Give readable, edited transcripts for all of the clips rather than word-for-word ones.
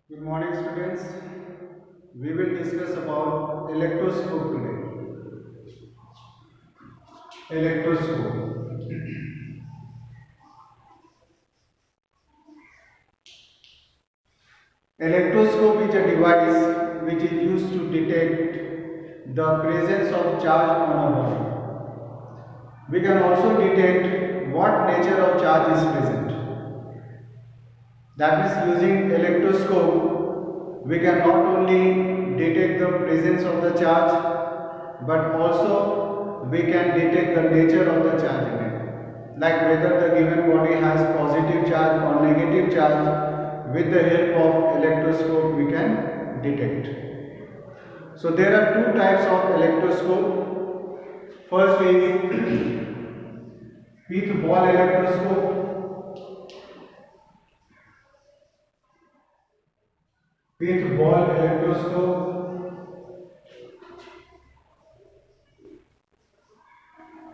Good morning, students. We will discuss about electroscope today. Electroscope. Electroscope is a device which is used to detect the presence of charge on a body. We can also detect what nature of charge is present. That means using electroscope, we can not only detect the presence of the charge, but also we can detect the nature of the charge in it. Like whether the given body has positive charge or negative charge, with the help of electroscope we can detect. So there are two types of electroscope. First is with ball electroscope. With ball electroscope,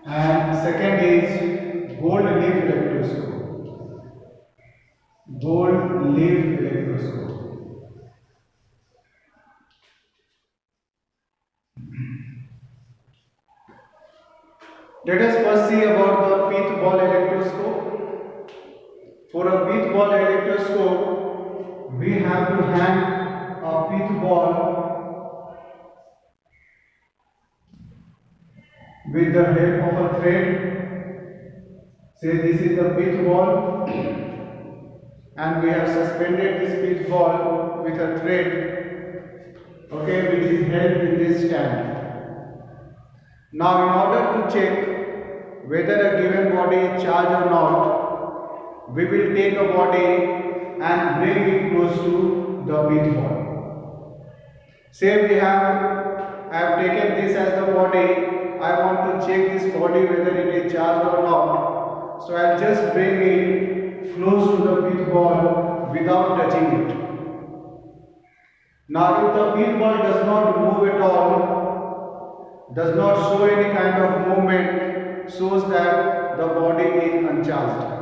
and second is gold leaf electroscope. Gold leaf electroscope. Let us first see about the pith ball electroscope. For a pith ball electroscope, we have to hang a pith ball with the help of a thread. Say this is the pith ball, and we have suspended this pith ball with a thread, okay, which is held in this stand. Now in order to check whether a given body is charged or not, we will take a body and bring it close to the pith ball. Say I have taken this as the body. I want to check this body whether it is charged or not. So I will just bring it close to the pith ball without touching it. Now if the pith ball does not move at all, does not show any kind of movement, shows that the body is uncharged.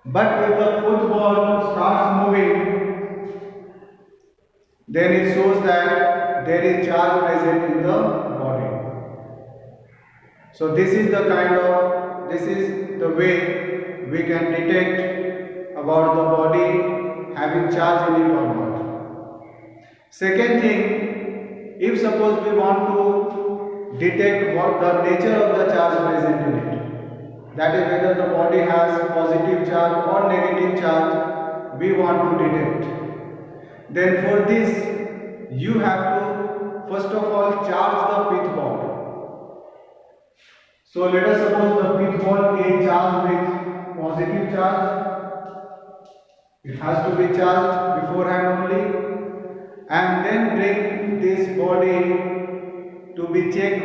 But if the football starts moving, then it shows that there is charge present in the body. So this is the way we can detect about the body having charge in it or not. Second thing, if suppose we want to detect what the nature of the charge present in it, that is whether the body has positive charge or negative charge, we want to detect. Then for this, you have to first of all charge the pith ball. So let us suppose the pith ball is charged with positive charge. It has to be charged beforehand only, and then bring this body to be checked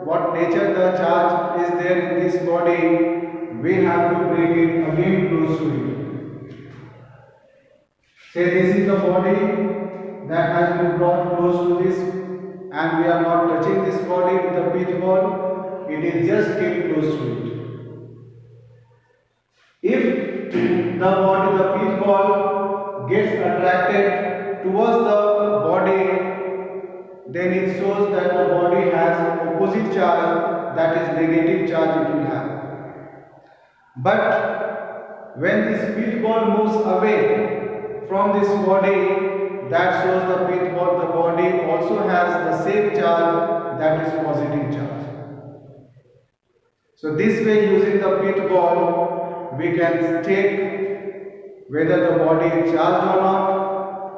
what nature the charge is there in this body. We have to bring it again close to it. Say this is the body that has been brought close to this, and we are not touching this body with the pith ball, it is just kept close to it. If the pith ball gets attracted towards the body, then it shows that the body has opposite charge, that is negative charge it will have. But when this pith ball moves away from this body, that shows the body also has the same charge, that is positive charge. So this way, using the pith ball, we can check whether the body is charged or not,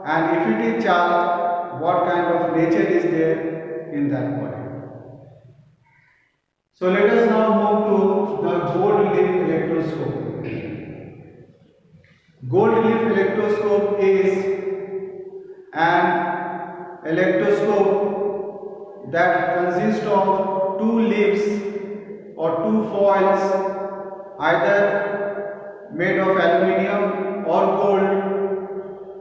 and if it is charged, what kind of nature is there in that body. So let us now move to the gold leaf electroscope. Gold leaf electroscope is an electroscope that consists of two leaves or two foils, either made of aluminium or gold,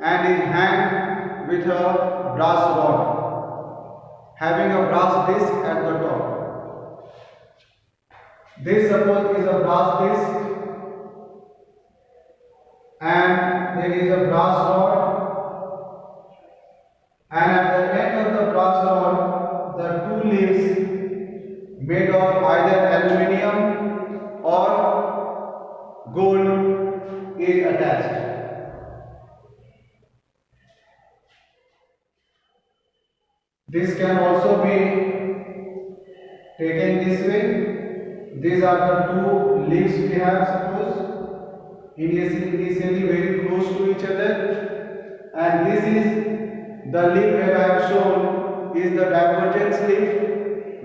and is hanged with a brass rod, having a brass disc at the top. This suppose is a brass disc, and there is a brass rod, and at the end of the brass rod the two leaves made of either aluminium or gold is attached. This can also be taken this way. These are the two leaves we have, suppose initially very close to each other, and this is the leaf where I have shown is the divergence leaf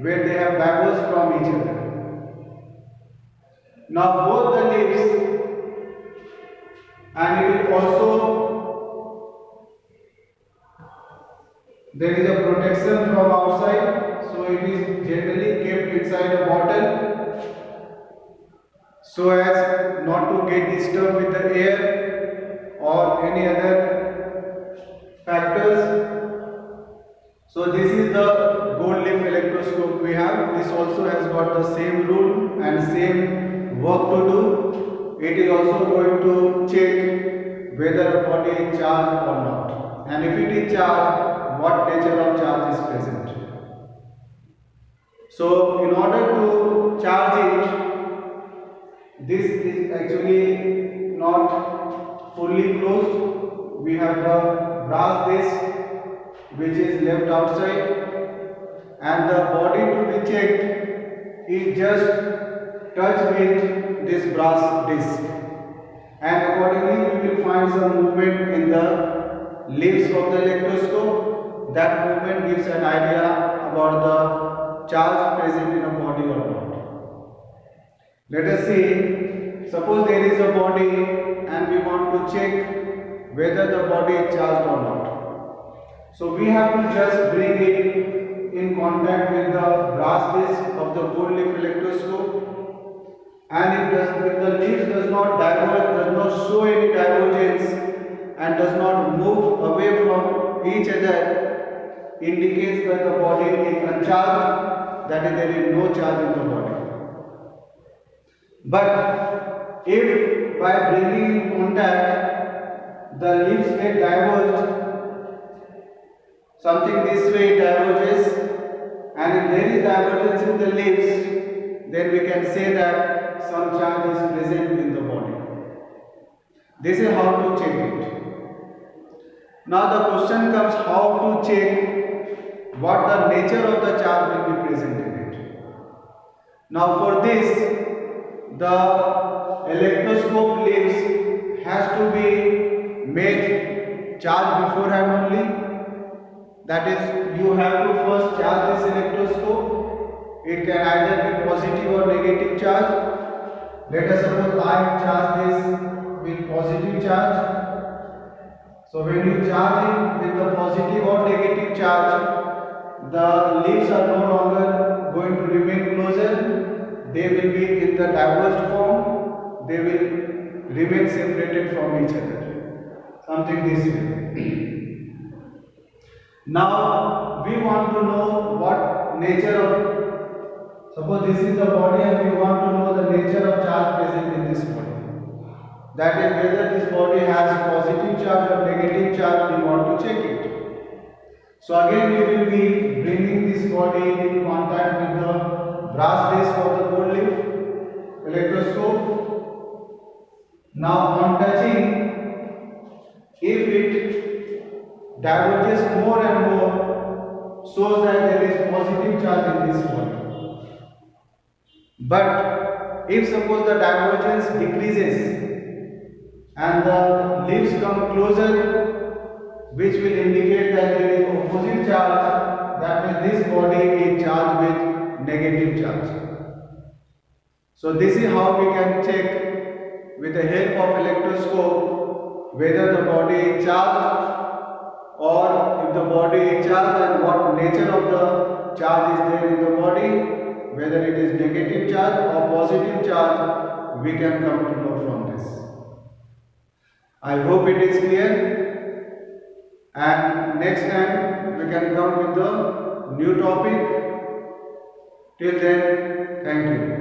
where they have diverged from each other. Now both the leaves, and it is also there is a protection from outside, so it is generally kept inside a bottle so as not to get disturbed with the air or any other factors. So this is the gold leaf electroscope we have. This also has got the same rule and same work to do. It is also going to check whether a body is charged or not, and if it is charged, what nature of charge is present. So in order to charge it, this is actually not fully closed. We have the brass disc which is left outside, and the body to be checked is just touched with this brass disc, and accordingly we will find some movement in the leaves of the electroscope. That movement gives an idea about the charge present in a body or not. Let us see, suppose there is a body and we want to check whether the body is charged or not. So we have to just bring it in contact with the brass disc of the gold leaf electroscope, and if the leaf does not diverge, does not show any divergence and does not move away from each other, indicates that the body is uncharged, that is, there is no charge in the body. But if by bringing in contact the leaves get diverged, something this way diverges, and if there is divergence in the leaves, then we can say that some charge is present in the body. This is how to check it. Now the question comes, how to check what the nature of the charge will be present in it. Now for this, the electroscope leaves has to be made charged beforehand only. That is, you have to first charge this electroscope. It can either be positive or negative charge. Let us suppose I charge this with positive charge. So when you charge it with the positive or negative charge, the leaves are no longer going to remain closer. They will be in the diverged form. They will remain separated from each other. Something this way. Now we want to know what nature of, suppose this is the body and we want to know the nature of charge present in this body. That is, whether this body has positive charge or negative charge, we want to check it. So again we will be bringing this body in contact with the brass disc of the gold leaf electroscope. Now on touching, if it diverges more and more, shows that there is positive charge in this body. But if suppose the divergence decreases and the leaves come closer, which will indicate that there is opposite charge, that means this body is charged with negative charge. So this is how we can check with the help of electroscope whether the body is charged, or if the body is charged, and what nature of the charge is there in the body, whether it is negative charge or positive charge, we can come to know from this. I hope it is clear. And next time we can come with the new topic. Till then, thank you.